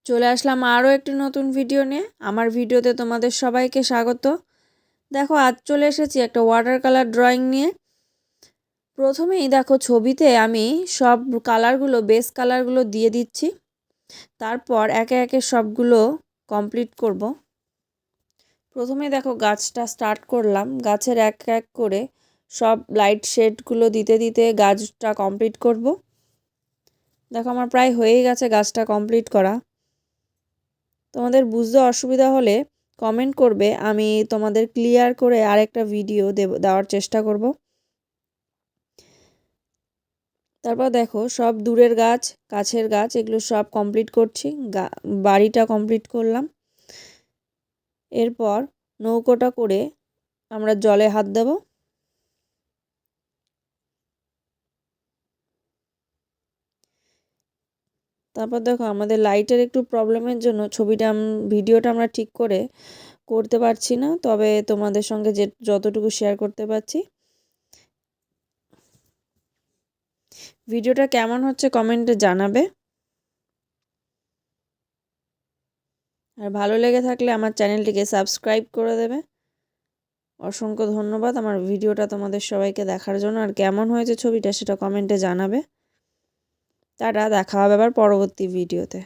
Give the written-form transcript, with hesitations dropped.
চলে আসলাম আরও একটি নতুন ভিডিও নিয়ে। আমার ভিডিওতে তোমাদের সবাইকে স্বাগত। দেখো, আজ চলে এসেছি একটা ওয়াটার কালার ড্রয়িং নিয়ে। প্রথমেই দেখো, ছবিতে আমি সব কালারগুলো, বেস কালারগুলো দিয়ে দিচ্ছি। তারপর একে একে সবগুলো কমপ্লিট করব। প্রথমে দেখো, গাছটা স্টার্ট করলাম। গাছের এক এক করে সব লাইট শেডগুলো দিতে দিতে গাছটা কমপ্লিট করব। দেখো, আমার প্রায় হয়েই গেছে গাছটা কমপ্লিট করা। তোমাদের বুঝতে অসুবিধা হলে কমেন্ট করবে, আমি তোমাদের ক্লিয়ার করে আরেকটা ভিডিও দেওয়ার চেষ্টা করব। তারপর দেখো, সব দূরের গাছ, কাছের গাছ, এগুলো সব কমপ্লিট করছি। বাড়িটা কমপ্লিট করলাম। এরপর নৌকোটা করে আমরা জলে হাত দেব। তারপর দেখো, আমাদের লাইটের একটু প্রবলেমের জন্য ভিডিওটা আমরা ঠিক করে করতে পারছি না, তবে তোমাদের সঙ্গে যতটুকু শেয়ার করতে পারছি। ভিডিওটা কেমন হচ্ছে কমেন্টে জানাবে। আর ভালো লেগে থাকলে আমার চ্যানেলটিকে সাবস্ক্রাইব করে দেবে। অসংখ্য ধন্যবাদ আমার ভিডিওটা তোমাদের সবাইকে দেখার জন্য। আর কেমন হয়েছে ছবিটা সেটা কমেন্টে জানাবে। টাটা, দেখা হবে আবার পরবর্তী ভিডিওতে।